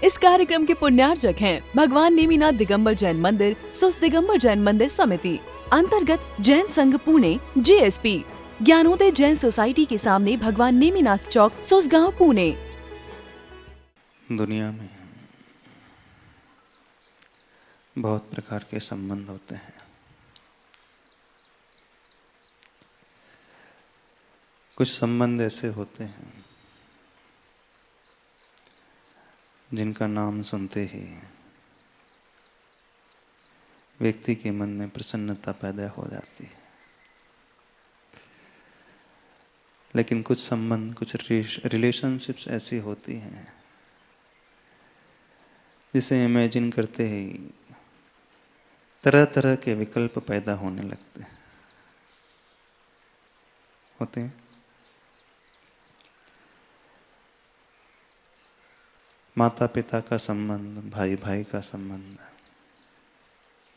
इस कार्यक्रम के पुण्यार्जक हैं भगवान नेमिनाथ दिगंबर जैन मंदिर, सुस दिगंबर जैन मंदिर समिति, अंतर्गत जैन संघ पुणे JSP, ज्ञानोदय जैन सोसाइटी के सामने भगवान नेमिनाथ चौक, सुसगांव, पुणे। दुनिया में बहुत प्रकार के संबंध होते हैं। कुछ संबंध ऐसे होते हैं जिनका नाम सुनते ही व्यक्ति के मन में प्रसन्नता पैदा हो जाती है। लेकिन कुछ संबंध, कुछ रिलेशनशिप्स ऐसी होती हैं जिसे इमेजिन करते ही तरह तरह के विकल्प पैदा होने लगते होते हैं। माता पिता का संबंध, भाई भाई का संबंध,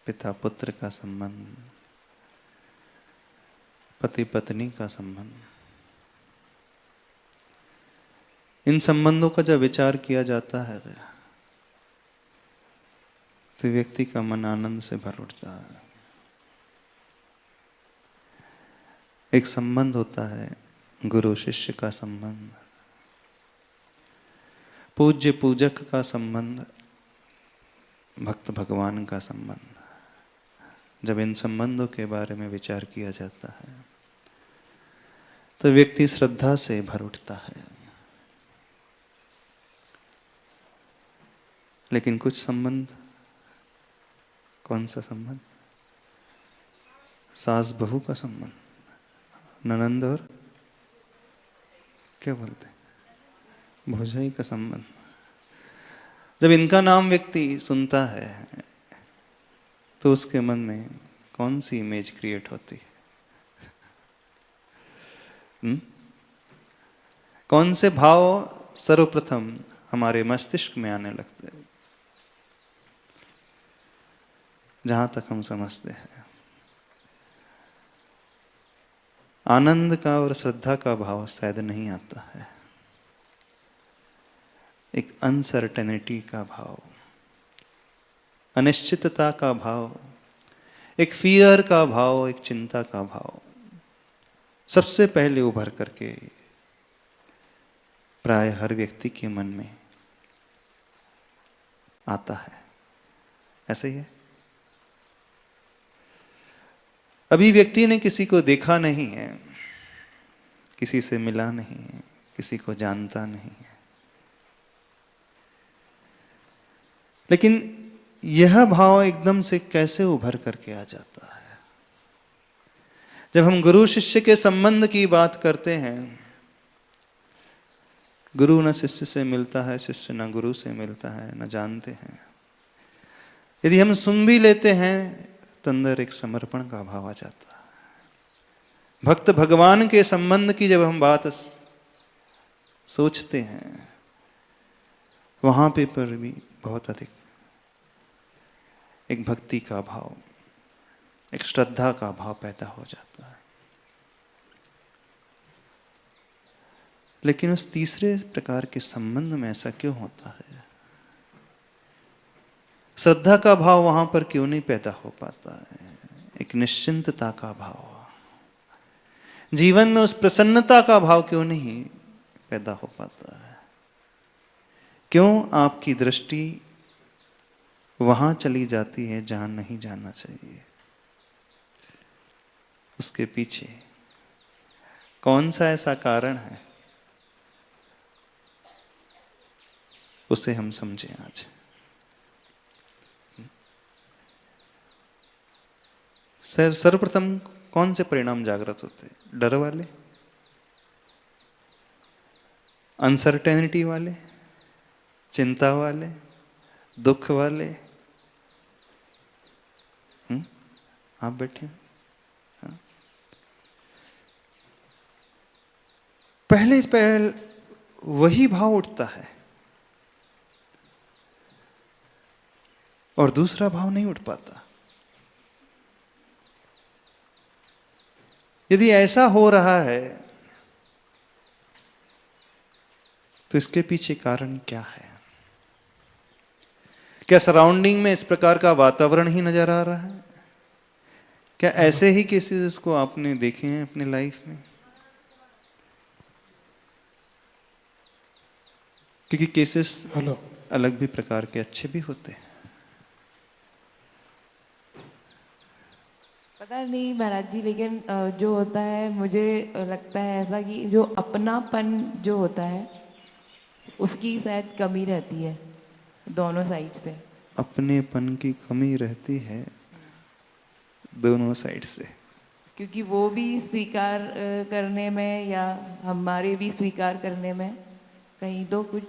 पिता पुत्र का संबंध, पति पत्नी का संबंध, इन संबंधों का जब विचार किया जाता है तो व्यक्ति का मन आनंद से भर उठता है। एक संबंध होता है गुरु शिष्य का संबंध, पूज्य पूजक का संबंध, भक्त भगवान का संबंध। जब इन संबंधों के बारे में विचार किया जाता है तो व्यक्ति श्रद्धा से भर उठता है। लेकिन कुछ संबंध, कौन सा संबंध? सास बहू का संबंध, ननंद और क्या बोलते हैं, भौजाई का संबंध। जब इनका नाम व्यक्ति सुनता है तो उसके मन में कौन सी इमेज क्रिएट होती है? कौन से भाव सर्वप्रथम हमारे मस्तिष्क में आने लगते हैं? जहां तक हम समझते हैं, आनंद का और श्रद्धा का भाव शायद नहीं आता है। एक अनसर्टेनिटी का भाव, अनिश्चितता का भाव, एक फियर का भाव, एक चिंता का भाव सबसे पहले उभर करके प्राय हर व्यक्ति के मन में आता है। ऐसे ही है। अभी व्यक्ति ने किसी को देखा नहीं है, किसी से मिला नहीं है, किसी को जानता नहीं है, लेकिन यह भाव एकदम से कैसे उभर करके आ जाता है? जब हम गुरु शिष्य के संबंध की बात करते हैं, गुरु न शिष्य से मिलता है, शिष्य न गुरु से मिलता है, न जानते हैं। यदि हम सुन भी लेते हैं तो अंदर एक समर्पण का भाव आ जाता है। भक्त भगवान के संबंध की जब हम बात सोचते हैं, वहां पर भी बहुत अधिक एक भक्ति का भाव, एक श्रद्धा का भाव पैदा हो जाता है। लेकिन उस तीसरे प्रकार के संबंध में ऐसा क्यों होता है? श्रद्धा का भाव वहां पर क्यों नहीं पैदा हो पाता है? एक निश्चिंतता का भाव, जीवन में उस प्रसन्नता का भाव क्यों नहीं पैदा हो पाता है? क्यों आपकी दृष्टि वहां चली जाती है जहां नहीं जाना चाहिए? उसके पीछे कौन सा ऐसा कारण है, उसे हम समझें आज। सर्वप्रथम कौन से परिणाम जागृत होते हैं? डर वाले, अनसर्टेनिटी वाले, चिंता वाले, दुख वाले? आप बैठे हाँ? पहले वही भाव उठता है और दूसरा भाव नहीं उठ पाता। यदि ऐसा हो रहा है तो इसके पीछे कारण क्या है? क्या सराउंडिंग में इस प्रकार का वातावरण ही नजर आ रहा है? क्या ऐसे ही केसेस को आपने देखे हैं अपने लाइफ में? क्योंकि केसेस अलग भी प्रकार के अच्छे भी होते हैं। पता नहीं महाराज जी, लेकिन जो होता है मुझे लगता है ऐसा कि जो अपनापन जो होता है उसकी शायद कमी रहती है दोनों साइड से। अपनेपन की कमी रहती है दोनों साइड से, क्योंकि वो भी स्वीकार करने में या हमारे भी स्वीकार करने में कहीं तो कुछ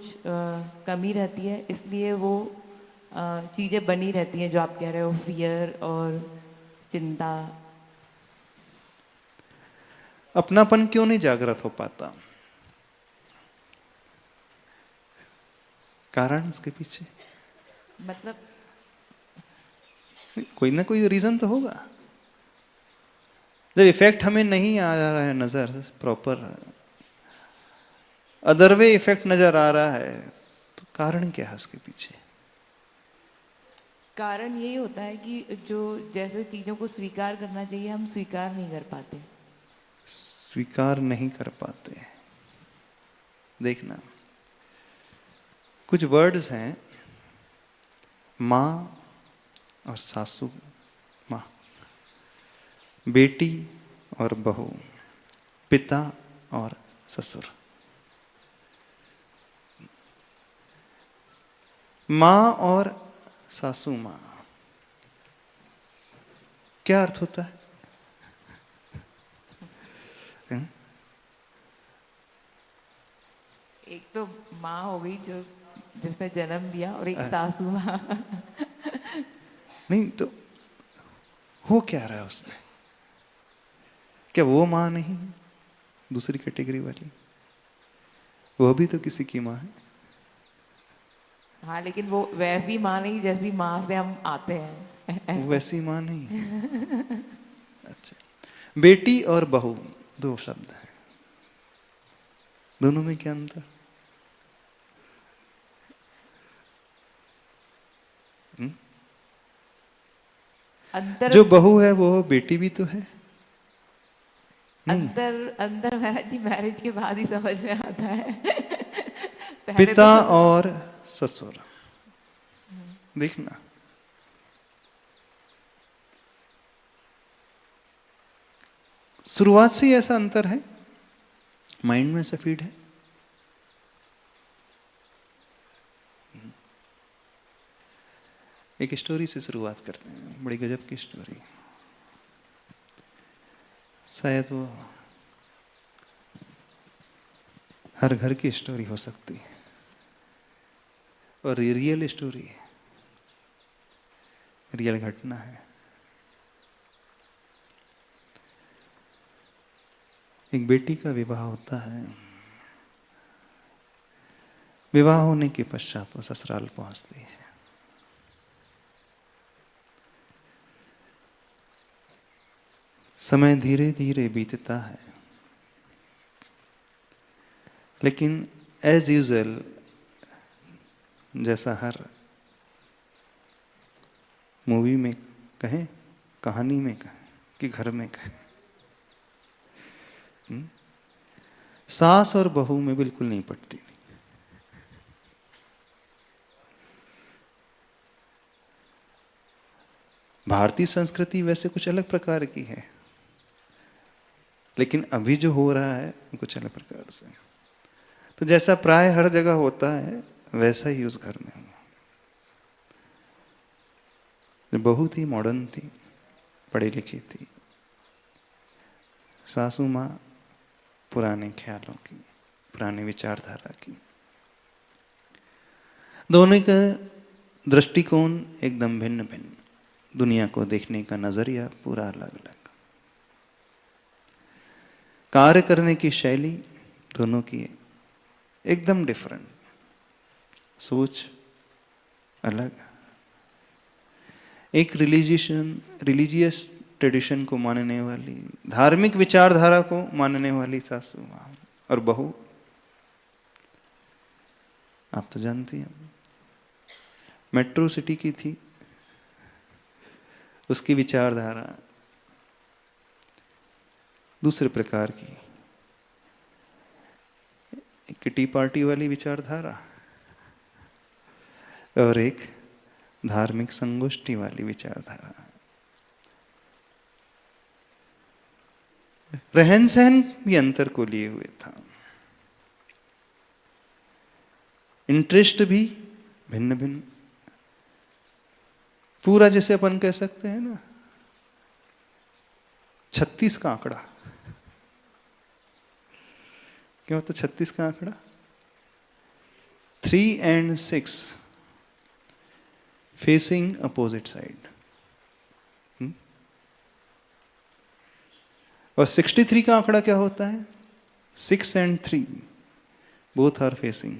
कमी रहती है, इसलिए वो चीज़ें बनी रहती हैं जो आप कह रहे हो, फियर और चिंता। अपनापन क्यों नहीं जागृत हो पाता? कारण उसके पीछे मतलब कोई ना कोई रीजन तो होगा। जब इफेक्ट हमें नहीं आ रहा है नजर प्रॉपर, अदर वे इफेक्ट नजर आ रहा है, तो कारण क्या है उसके पीछे? कारण यही होता है कि जो जैसे चीज़ों को स्वीकार करना चाहिए हम स्वीकार नहीं कर पाते। स्वीकार नहीं कर पाते। देखना, कुछ वर्ड्स हैं, माँ और सासू माँ, बेटी और बहू, पिता और ससुर। माँ और सासू माँ, क्या अर्थ होता है? एक तो माँ हो गई जो जिसने जन्म दिया, और एक सासू माँ। नहीं तो हो क्या रहा है उसमें? क्या वो माँ नहीं है? दूसरी कैटेगरी वाली, वो भी तो किसी की माँ है। हाँ, लेकिन वो वैसी माँ नहीं जैसी माँ से हम आते हैं। वो वैसी माँ नहीं है। अच्छा, बेटी और बहू दो शब्द हैं, दोनों में क्या अंतर? अंतर जो बहू है वो बेटी भी तो है। अंतर अंतर महाराज जी मैरिज के बाद ही समझ में आता है। पिता और ससुर, देखना, शुरुआत से ही ऐसा अंतर है, माइंड में ऐसा फीड है। एक स्टोरी से शुरुआत करते हैं, बड़ी गजब की स्टोरी। शायद वो हर घर की स्टोरी हो सकती है, और ये रियल स्टोरी है, रियल घटना है। एक बेटी का विवाह होता है। विवाह होने के पश्चात वो ससुराल पहुंचती है। समय धीरे धीरे बीतता है, लेकिन एज यूजुअल, जैसा हर मूवी में कहें, कहानी में कहें कि घर में कहें, सास और बहू में बिल्कुल नहीं पटती। भारतीय संस्कृति वैसे कुछ अलग प्रकार की है, लेकिन अभी जो हो रहा है कुछ अलग प्रकार से। तो जैसा प्राय हर जगह होता है वैसा ही उस घर में हुआ। बहुत ही मॉडर्न थी, पढ़ी लिखी थी। सासू माँ पुराने ख्यालों की, पुराने विचारधारा की। दोनों का दृष्टिकोण एकदम भिन्न भिन्न, दुनिया को देखने का नजरिया पूरा अलग अलग, कार्य करने की शैली दोनों की एकदम डिफरेंट, सोच अलग। एक रिलीजियस ट्रेडिशन को मानने वाली, धार्मिक विचारधारा को मानने वाली सासू माँ, और बहू आप तो जानती हैं मेट्रो सिटी की थी, उसकी विचारधारा दूसरे प्रकार की, किटी पार्टी वाली विचारधारा और एक धार्मिक संगोष्ठी वाली विचारधारा। रहन सहन भी अंतर को लिए हुए था, इंटरेस्ट भी भिन्न भिन्न। पूरा जैसे अपन कह सकते हैं ना 36 का आंकड़ा। क्या होता 36 का आंकड़ा? 3 and 6 फेसिंग अपोजिट साइड, और 63 का आंकड़ा क्या होता है? 6 and 3 both are facing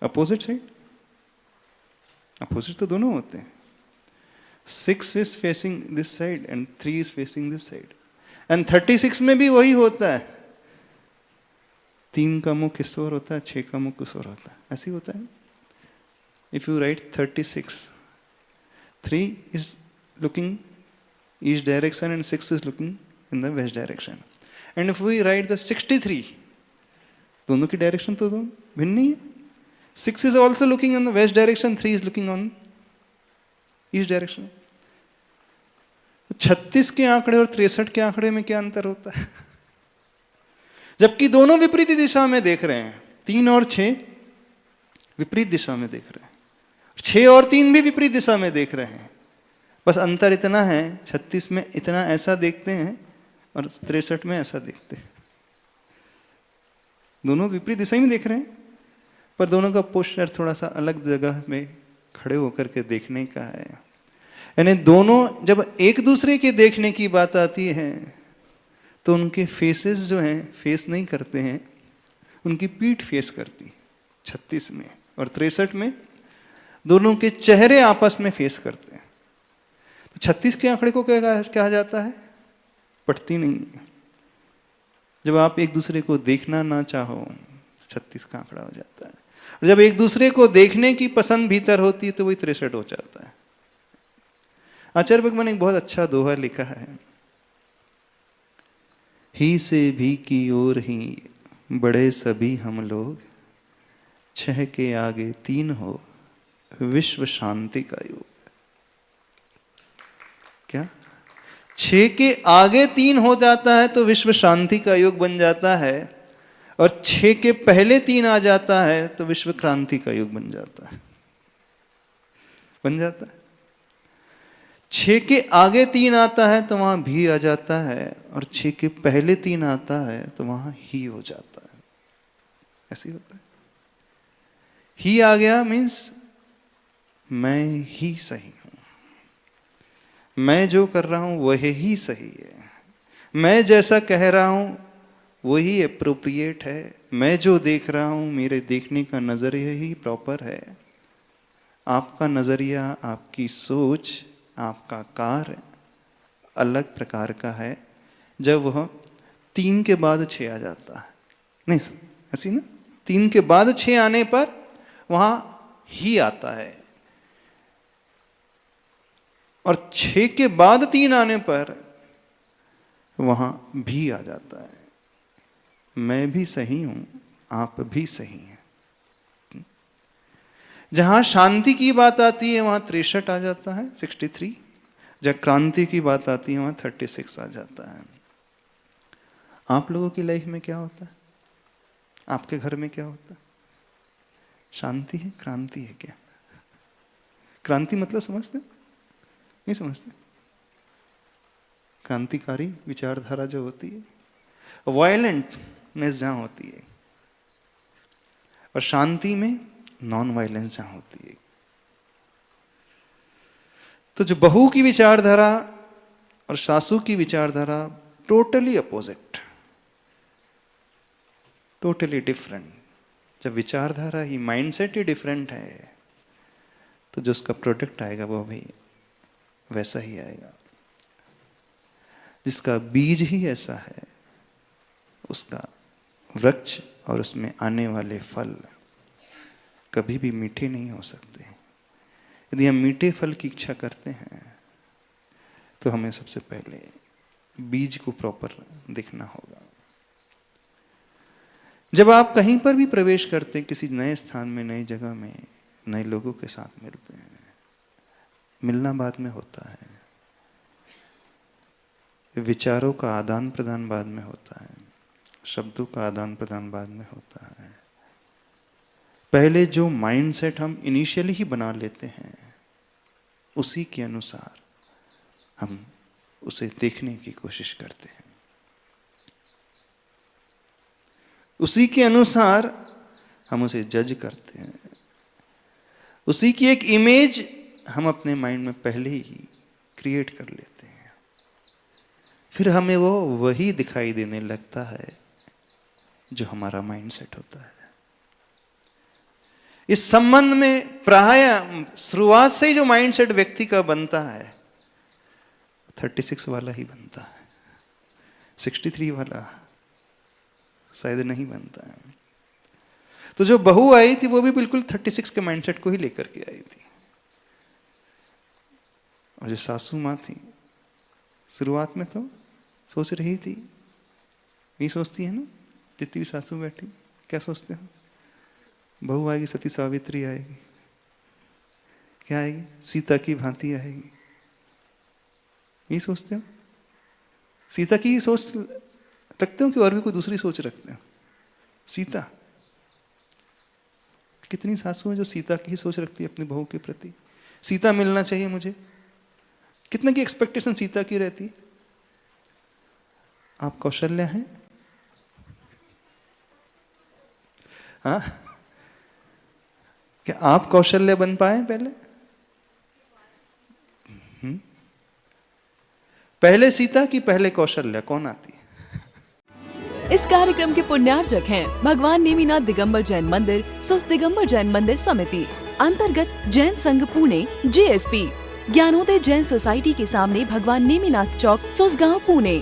opposite side. Opposite तो दोनों होते हैं। 6 is facing this side and 3 is facing this side. And 36 में भी वही होता है, 3 का मुख किस ओर होता है, 6 का मुख किस ओर होता है, ऐसे ही होता है। If you write 36, 3 is looking east direction and 6 is looking in the west direction. And if we write the 63, दोनों की डायरेक्शन तो भिन्न नहीं है। 6 is also looking in the west direction, 3 is looking on east direction. 36 के आंकड़े और 63 के आंकड़े में क्या अंतर होता है? जबकि दोनों विपरीत दिशा में देख रहे हैं, 3 और 6 विपरीत दिशा में देख रहे हैं, 6 और 3 भी विपरीत दिशा में देख रहे हैं। बस अंतर इतना है, 36 में इतना ऐसा देखते हैं और 63 में ऐसा देखते हैं। दोनों विपरीत दिशा में देख रहे हैं, पर दोनों का पोस्चर थोड़ा सा अलग जगह में खड़े होकर के देखने का है। यानी दोनों जब एक दूसरे के देखने की बात आती है तो उनके फेसेस जो हैं फेस नहीं करते हैं, उनकी पीठ फेस करती 36 में, और 63 में दोनों के चेहरे आपस में फेस करते हैं। तो 36 के आंकड़े को क्या कहा जाता है? पटती नहीं। जब आप एक दूसरे को देखना ना चाहो 36 का आंकड़ा हो जाता है, और जब एक दूसरे को देखने की पसंद भीतर होती है तो वही 63 हो जाता है। आचार्य भगवान ने एक बहुत अच्छा दोहा लिखा है, ही से भी की ओर ही बड़े सभी हम लोग, 6 के आगे 3 हो विश्व शांति का योग। क्या 6 के आगे 3 हो जाता है तो विश्व शांति का योग बन जाता है, और 6 के पहले 3 आ जाता है तो विश्व क्रांति का योग बन जाता है। 6 के आगे 3 आता है तो वहां भी आ जाता है, और 6 के पहले 3 आता है तो वहां ही हो जाता है। ऐसे होता है। ही आ गया मीन्स मैं ही सही हूं, मैं जो कर रहा हूं वही ही सही है, मैं जैसा कह रहा हूं वही एप्रोप्रिएट है, मैं जो देख रहा हूं मेरे देखने का नजरिया ही प्रॉपर है। आपका नजरिया, आपकी सोच, आपका कार्य अलग प्रकार का है जब वह 3 के बाद 6 आ जाता है। नहीं ऐसी ना, 3 के बाद 6 आने पर वहां ही आता है, और 6 के बाद 3 आने पर वहां भी आ जाता है। मैं भी सही हूं, आप भी सही हैं। जहां शांति की बात आती है वहां 63 आ जाता है, 63। जब क्रांति की बात आती है वहां 36 आ जाता है। आप लोगों की लाइफ में क्या होता है? आपके घर में क्या होता है? शांति है, क्रांति है क्या? क्रांति मतलब समझते नहीं? समझते? क्रांतिकारी विचारधारा जो होती है, वायलेंटनेस जहां होती है, और शांति में नॉन वायलेंस जहां होती है। तो जो बहू की विचारधारा और सासू की विचारधारा टोटली अपोजिट, टोटली डिफरेंट। जब विचारधारा ही, माइंडसेट ही डिफरेंट है, तो जो उसका प्रोडक्ट आएगा वो भी वैसा ही आएगा। जिसका बीज ही ऐसा है, उसका वृक्ष और उसमें आने वाले फल कभी भी मीठे नहीं हो सकते। यदि हम मीठे फल की इच्छा करते हैं तो हमें सबसे पहले बीज को प्रॉपर देखना होगा। जब आप कहीं पर भी प्रवेश करते हैं, किसी नए स्थान में, नई जगह में, नए लोगों के साथ मिलते हैं, मिलना बाद में होता है, विचारों का आदान प्रदान बाद में होता है, शब्दों का आदान प्रदान बाद में होता है। पहले जो माइंडसेट हम इनिशियली ही बना लेते हैं, उसी के अनुसार हम उसे देखने की कोशिश करते हैं, उसी के अनुसार हम उसे जज करते हैं, उसी की एक इमेज हम अपने माइंड में पहले ही क्रिएट कर लेते हैं। फिर हमें वो वही दिखाई देने लगता है जो हमारा माइंडसेट होता है। इस संबंध में प्राय शुरुआत से ही जो माइंडसेट व्यक्ति का बनता है 36 वाला ही बनता है, 63 वाला शायद नहीं बनता है। तो जो बहू आई थी वो भी बिल्कुल 36 के माइंडसेट को ही लेकर के आई थी, और जो सासू माँ थी शुरुआत में तो सोच रही थी, नहीं सोचती है ना, जितनी भी सासू बैठी क्या सोचते हो? बहू आएगी, सती सावित्री आएगी, क्या आएगी? सीता की भांति आएगी, नहीं सोचते हो? सीता की ही सोच रखते हो कि और भी कोई दूसरी सोच रखते हो? सीता, कितनी सासू है जो सीता की ही सोच रखती है अपनी बहू के प्रति। सीता मिलना चाहिए मुझे, कितने की एक्सपेक्टेशन सीता की रहती है। आप कौशल्या हैं? हाँ, क्या आप कौशल्य बन पाए पहले? पहले सीता की पहले कौशल्या, कौन आती है? इस कार्यक्रम के पुण्यार्जक हैं भगवान नेमिनाथ दिगंबर जैन मंदिर, सुस दिगंबर जैन मंदिर समिति, अंतर्गत जैन संघ पुणे, JSP, ज्ञानोदय जैन सोसाइटी के सामने भगवान नेमिनाथ चौक, सुसगांव, पुणे।